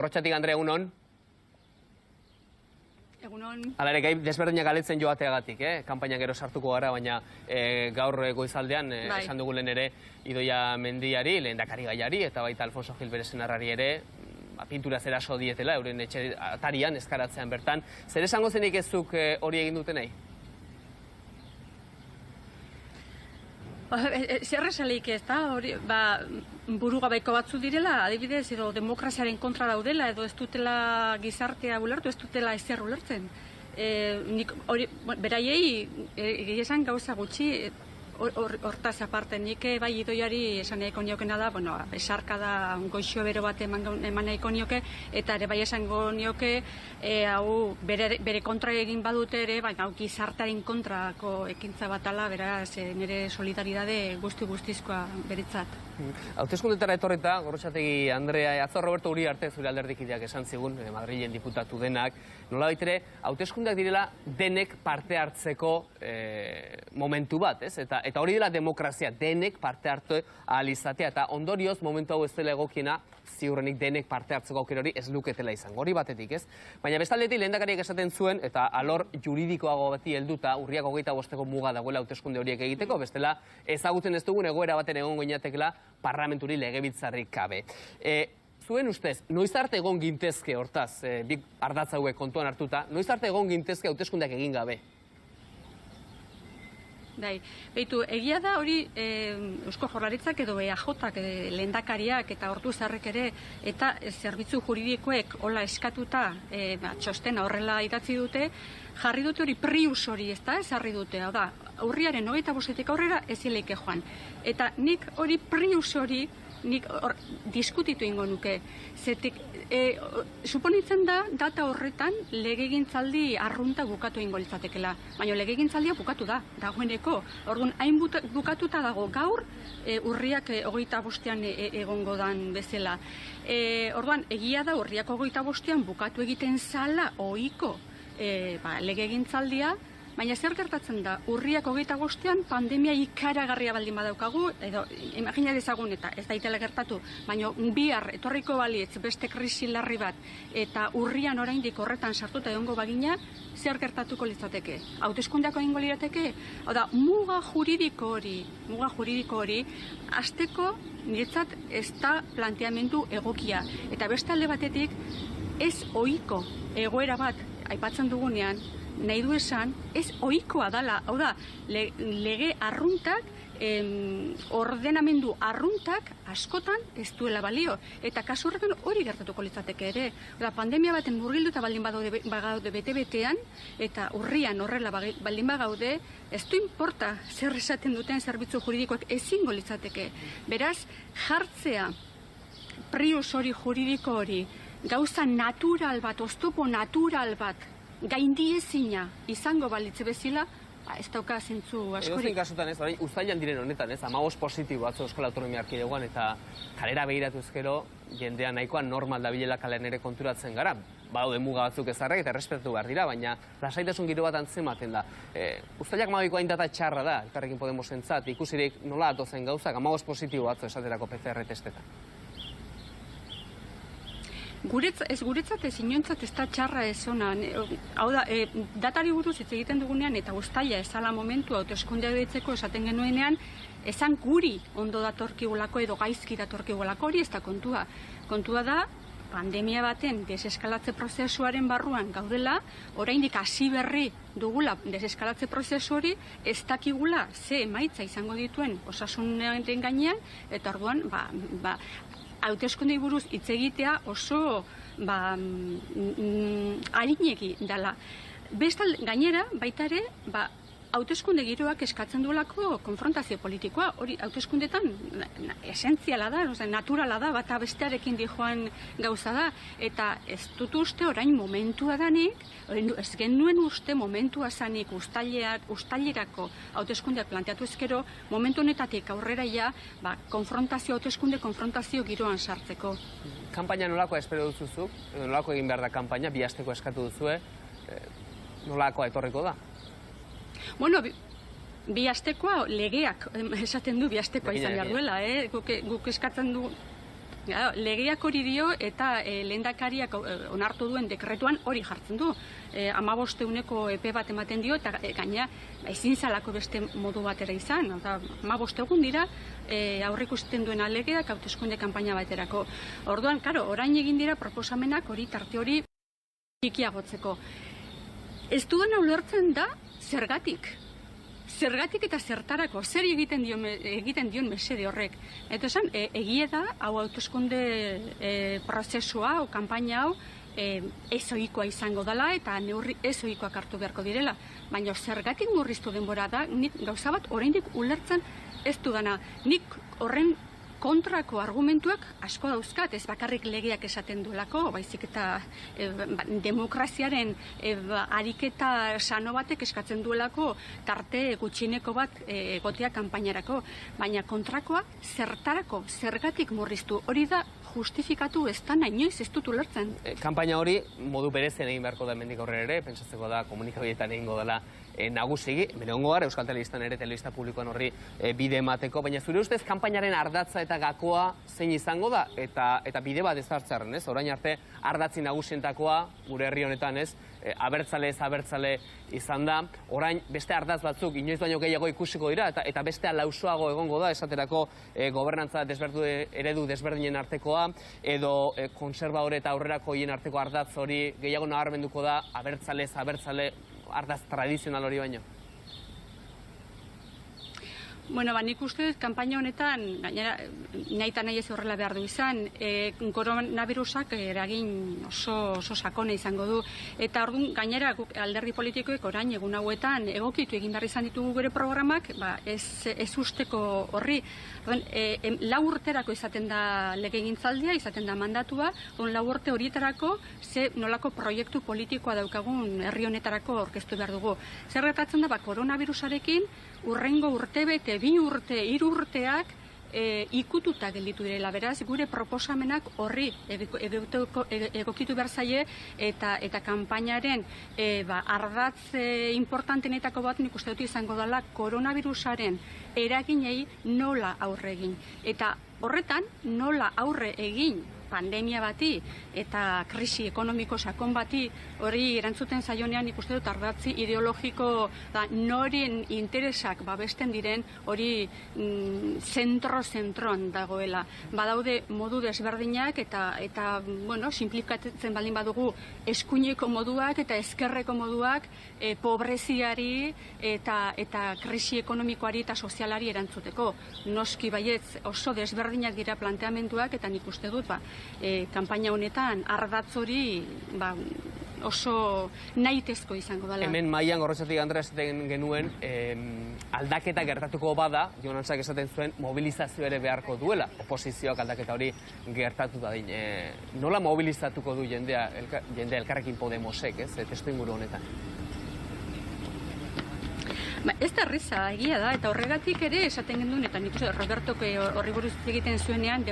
Gorrotxatik, Andrea, egunon. Egunon. Hala ere, gai desberdinak galetzen joateagatik, kanpaina gero sartuko gara, baina gaur goizaldean esan dugu lehen ere Idoia Mendiari, lehendakari gaiari, eta baita Alfonso Gil bere senarrari ere, pintura zeraso dietela, euren etxe atarian, eskaratzean bertan. Zer esango zenik ezuk hori egin duten nahi? Zer esalik ez da, burugabeiko batzu direla, adibidez, edo demokraziaren kontra daudela, edo ez dutela gizartea ulertu, ez dutela ezer ulertzen. Beraiei, esan gauza gutxi, hortaz aparte, nik bai Idoiari esan nahiko niokena da, besarka da goixo bero bat eman nahiko nioke, eta ere bai esango nioke, hau bere kontra egin badute ere, baina hau gizartearen kontrako ekintza batala, beraz, nire solidaridade guztizkoa beretzat. Hauteskundetara etorreta, Gorrotxategi Andrea, atzo Roberto Uriarte zure alderdikideak esan zigun, Madrilen diputatu denak, nola baitere, hauteskundeak direla denek parte hartzeko momentu bat, ez? Eta hori dela demokrazia, denek parte hartu ahal izatea, eta ondorioz momentu hau ez dela egokiena, ziurrenik denek parte hartzeko aukera hori ez luketela izango, hori batetik, ez? Baina bestaldetik lehendakariak esaten zuen, eta alor juridikoago bati helduta, urriak 25 muga dagoela hauteskunde horiek egiteko, bestela ezagutzen ez dugun egoera baten egongo inatekela parlamenturi legebiltzarrik gabe. Zuen ustez, noiz arte egon gintezke hortaz, bi ardatz hauek kontuan hartuta, noiz arte egon gintezke hauteskundeak egin gabe? Beitu, egia da hori Eusko Jaurlaritzak edo EAJak, lehendakariak eta Ortuzarrek ere, eta zerbitzu juridikoek hola eskatuta txostena horrela idatzi dute, jarri dute hori prius hori, ez da, ezarri dute, hau da, urriaren 25-etik aurrera ezileike joan. Eta nik hori prius hori, nik diskutitu ingo nuke. Zetik, suponitzen da, data horretan legegintzaldi arrunta bukatu ingo litzatekela. Baina legegintzaldia bukatu da, dagoeneko. Orduan, hain bukatuta dago gaur, urriak 25ean egongo dan bezala. Orduan, egia da urriak 25ean bukatu egiten zala ohiko legegintzaldia, baina zer gertatzen da, urriak 25ean pandemia ikaragarria baldin badaukagu, edo imagina dezagun eta ez daitela gertatu, baina bihar etorriko balietz beste krisi larri bat, eta urrian oraindik horretan sartuta egongo bagina, zer gertatuko litzateke? Hauteskundeak egingo lirateke? Hau da, muga juridiko hori, hasteko niretzat ez da planteamendu egokia. Eta beste alde batetik, ez ohiko egoera bat aipatzen dugunean, nahi du esan, ez ohikoa dala, hau da, lege arruntak, ordenamendu arruntak askotan ez duela balio. Eta kasu horretan hori gertatuko litzateke ere. Pandemia baten murgilduta baldin bagaude bete-betean, eta urrian horrela baldin bagaude, ez du inporta zer esaten duten zerbitzu juridikoak ezingo litzateke. Beraz, jartzea prius hori juridiko hori, gauza natural bat, oztopo natural bat, gaindiezina izango balitze bezala, ez dauka zentzu askorik. Edozein kasutan ez, uztailan diren honetan, 15 positibo atzo Euskal Autonomia Erkidegoan, eta kalera begiratuz gero, jendea nahikoa normal dabilela kalean ere konturatzen gara. Badaude muga batzuk ezarrak eta errespetu behar dira, baina lasaitasun giro bat antzematen da. Uztailak 12ko hain data txarra da, Elkarrekin Podemosentzat, ikusirik nola atozen gauzak, 15 positibo atzo esaterako PCR testetan. Guretzat ez inontzat ez da txarra ez ona. Hau da, datari buruz hitz egiten dugunean eta uztaila ezala momentu hauteskundea deitzeko esaten genuenean, esan guri ondo datorkigulako edo gaizki datorkigulako hori ez da kontua. Kontua da, pandemia baten deseskalatze prozesuaren barruan gaudela, oraindik hasi berri dugula deseskalatze prozesu hori, ez dakigula ze emaitza izango dituen osasunaren gainean, eta orduan, hauteskundei buruz hitz egitea oso arineki dela. Bestal gainera, baita ere, hauteskunde giroak eskatzen duelako konfrontazio politikoa, hori hauteskundetan esentziala da, naturala da, bata bestearekin dijoan gauza da, eta ez dut uste orain momentua danik, ez genuen uste momentua zanik ustailerako hauteskundeak planteatu ezkero, momentu honetatik aurrera hauteskunde konfrontazio giroan sartzeko. Kampaina nolakoa espero duzuzuk, nolako egin behar da kampaina, bi asteko eskatu duzue, nolakoa etorriko da? Bueno, bi astekoa legeak esaten du bi astekoa izan behar duela, guk eskatzen du Legeak hori dio eta lehendakariak onartu duen dekretuan hori jartzen du. 15 eguneko epe bat ematen dio eta gaina ezin zalako beste modu batera izan. 15 egun dira aurreikusten duena legeak hauteskunde kanpaina baterako. Orduan, orain egin dira proposamenak hori tarte hori txikiagotzeko. Ez dudana ulertzen da zergatik. Zergatik eta zertarako, zer egiten dion mesede horrek. Eta esan, egie da, hau hauteskunde prozesua, kanpaina hau, ez ohikoa izango dela eta neurri ez ohikoak hartu beharko direla. Baina zergatik murriztu denbora da, nik gauza bat oraindik ulertzen ez dudana. Nik horren kontrako argumentuak asko dauzkat, ez bakarrik legeak esaten duelako, baizik eta demokraziaren ariketa sano batek eskatzen duelako tarte gutxineko bat egotea kanpainarako, baina kontrakoa zertarako, zergatik murriztu, hori da justifikatu ez da inoiz ez dut ulertzen. Kanpaina hori modu berezen egin beharko da hemendik aurrera ere, pentsatzeko da komunikabideetan egingo dela nagusigi, bere ongo gara Euskal Telebistan ere, telebista publikoan horri bide emateko, baina zure ustez kanpainaren ardatza eta gakoa zein izango da, eta bide bat ez hartzearen, ez? Orain arte ardatzi nagusientakoa, gure herri honetan, ez? Abertzale ez abertzale izan da, orain beste ardatz batzuk inoiz baino gehiago ikusiko dira, eta bestea lausoago egongo da, esaterako gobernantza eredu desberdinen artekoa, edo kontserbadore eta aurrerako hien arteko ardatz hori gehiago nabarmenduko da, abertzale ez abertzale ardatz tradizional hori baino. Bueno, nik uste kanpaina honetan, gainera, nahi eta nahi ez horrela behar du izan, koronavirusak eragin oso sakona izango du. Eta orduan, gainera, alderdi politikoek orain egun hauetan egokitu egin behar izan ditugu gure programak, ez usteko horri. Lau urterako izaten da legegintzaldia, izaten da mandatua, lau urte horietarako nolako proiektu politikoa daukagun herri honetarako aurkeztu behar dugu. Zer gertatzen da, koronavirusarekin urrengo urtebete, 2 urte, 3 urteak ikututa gelditu direla. Beraz, gure proposamenak horri egokitu behar zaie eta kanpainaren ardatz importantenetako bat nik uste dut izango dela koronavirusaren eraginei nola aurre egin. Eta horretan nola aurre egin pandemia bati eta krisi ekonomiko sakon bati hori erantzuten zaionean ikuste dut ardatzi ideologiko noren interesak babesten diren hori zentron dagoela. Badaude modu desberdinak eta simplifikatzen baldin badugu eskuineko moduak eta ezkerreko moduak pobreziari eta krisi ekonomikoari eta sozialari erantzuteko. Noski baietz oso desberdinak dira planteamenduak eta nik uste dut kanpaina honetan ardatz hori oso nahitezko izango dela. Hemen mailan Gorrotxategi Andrea esaten genuen aldaketa gertatuko bada, Jon Antxak esaten zuen mobilizazio ere beharko duela, oposizioak aldaketa hori gertatu da din. Nola mobilizatuko du jendea Elkarrekin Podemosek, ez, testu inguru honetan? Ez da erreza, egia da, eta horregatik ere esaten genduen, eta nik Robertok horri buruz egiten zuenean,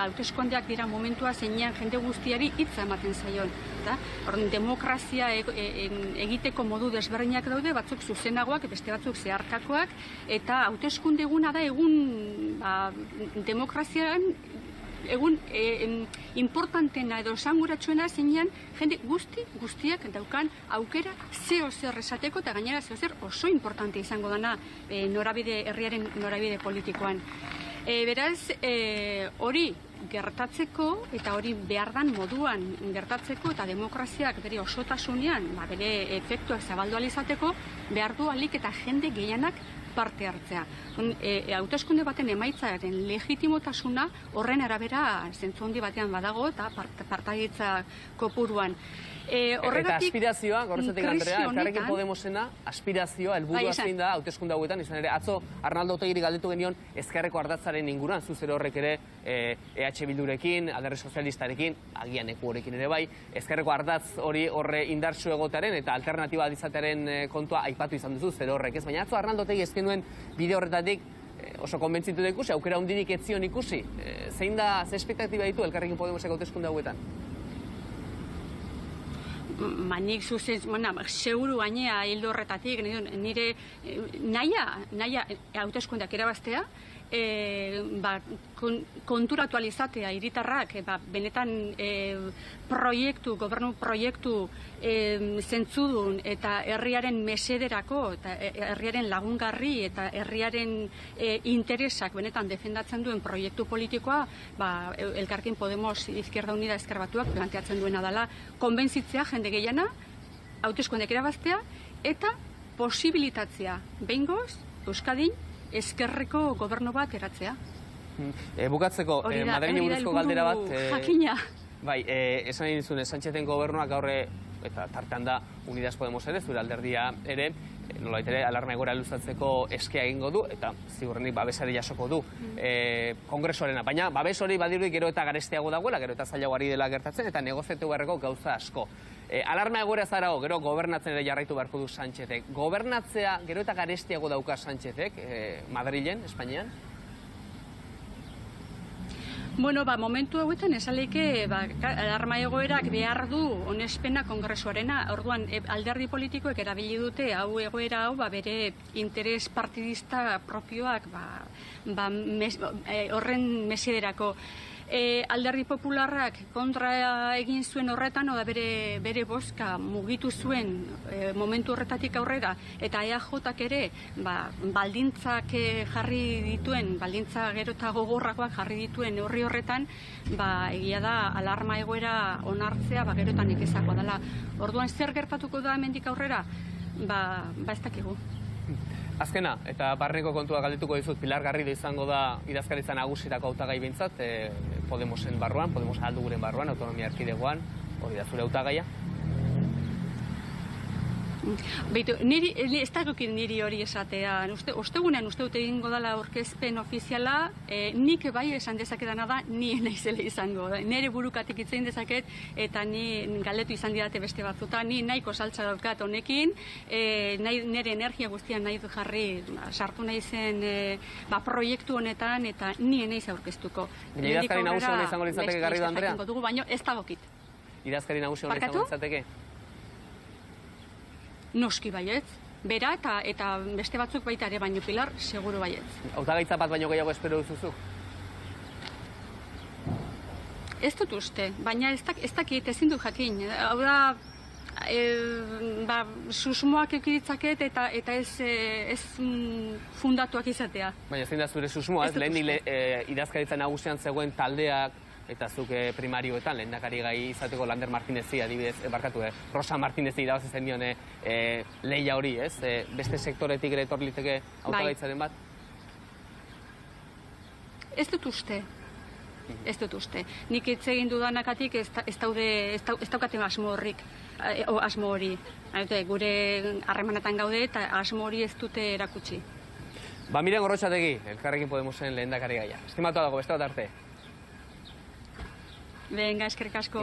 hauteskundeak dira momentua zeinean jende guztiari hitza ematen zaion. Demokrazia egiteko modu desberdinak daude, batzuk zuzenagoak, beste batzuk zeharkakoak, eta hauteskunde eguna da egun demokrazian egun importantena edo esanguratsuena zeinean jende guztiak daukan aukera zeo zer esateko eta gainera zeo zer oso importante izango dana herriaren norabide politikoan. Beraz, hori gertatzeko eta hori behar dan moduan gertatzeko eta demokraziak bere osotasunean bere efektuak zabaldu alizateko behar du alik eta jende gehienak parte hartzea. Hauteskunde baten emaitzaren legitimotasuna horren arabera zentzu handi batean badago eta partaidetza kopuruan. Eta aspirazioa, Gorrotxategi Andrea, Elkarrekin Podemosena, aspirazioa, helburua zein da hauteskunde hauetan, izan ere, atzo Arnaldo Otegiri galdetu genion ezkerreko ardatzaren inguruan, zuzero horrek ere EH Bildurekin, Alderdi Sozialistarekin, agian EQ horekin ere bai, ezkerreko ardatz hori horre indartsu egotearen eta alternatiba izatearen kontua aipatu izan duzu, zero horrek ez, baina atzo Arnaldo Otegi ezken duen bide horretatik oso konbentzitu da ikusi, aukera hundirik etzion ikusi. Zein da, ze espektatiba ditu Elkarrekin Podemosek hauteskunde hauetan? Nik zuzen, seguru gainea hildo horretatik, nire naia hauteskundeak irabaztea, konturatu alizatea hiritarrak benetan gobernu proiektu zentzudun eta herriaren mesederako eta herriaren lagungarri eta herriaren interesak benetan defendatzen duen proiektu politikoa, Elkarrekin Podemos Izquierda Unida Ezker Batuak planteatzen duena dela konbentzitzea jende gehiena, hauteskundeak irabaztea eta posibilitatzea behingoz Euskadin ezkerreko gobernu bat eratzea. Bukatzeko, Madrilen buruzko galdera bat... jakina. Bai, esan egin zuen, Sánchezen gobernuak gaur eta tartean da Unidas Podemos ere, zure alderdia ere, nolabait ere, alarma egoera luzatzeko eskea egingo du, eta ziurrenik babesare jasoko du kongresuarena. Baina, babes hori badirudi gero eta garestiago dagoela, gero eta zailago ari dela gertatzen, eta negoziatu beharreko gauza asko. Alarma egoera zarago, gero gobernatzen ere jarraitu beharko du Sánchezek. Gobernatzea gero eta garestiago dauka Sánchezek, Madrilen, Espainian? Bueno, momentu hauetan esaleike alarma egoerak behar du onespena kongresuarena. Orduan, alderdi politikoek erabili dute egoera hau bere interes partidista propioak horren mesederako. Alderdi Popularrak kontra egin zuen horretan, oda bere bozka mugitu zuen momentu horretatik aurrera, eta EAJak ere baldintzak jarri dituen, baldintza gero eta gogorrakoak jarri dituen horri horretan, egia da alarma egoera onartzea gero eta nekezakoa dela. Orduan zer gertatuko da hemendik aurrera? Ez dakigu. Azkena, eta barneko kontua galdetuko dizut, Pilar Garrido izango da idazkaritza nagusitako hautagai behintzat, Podemosen barruan, Podemos Alduguren barruan, autonomia erkidegoan, hori da zure hautagaia? Beitu, ez dagokin niri hori esatea. Ostegunean uste dut egingo dela aurkezpen ofiziala, nik bai esan dezakedana da, ni naizela izango. Nere burukatik hitz egin dezaket, eta ni galdetu izan didate beste batzuta, ni nahiko saltza daukat honekin, nere energia guztian nahi du jarri, sartu naizen proiektu honetan, eta ni naiz aurkeztuko. Idazkari nagusi hona izango litzateke, Garrido Andrea? Baina ez dagokit. Idazkari nagusi hona izango litzateke? Noski baietz, bera eta beste batzuk baita ere, baino Pilar, seguru baietz. Hautagaitza bat baino gehiago espero duzuzu? Ez dut uste, baina ez dakit, ezin du jakin. Hau da, susmoak ekiditzaket eta ez fundatuak izatea. Baina zein da zure susmoa, lehen idazkaritza nagusian zegoen taldeak, eta zuk primarioetan, lehendakari gai izateko Lander Martinezi, adibidez, Rosa Martinezi irabazi zen dion lehia hori, ez? Beste sektoretik ere etorliteke hautagaitzaren bat? Ez dut uste. Ez dut uste. Nik hitz egin dudanakatik ez daukaten asmo hori. Gure harremanetan gaude eta asmo hori ez dute erakutsi. Miren Gorrotxategi, Elkarrekin Podemosen lehendakari gaia. Estimatu dago, beste bat arte. Venga, eskerrik asko.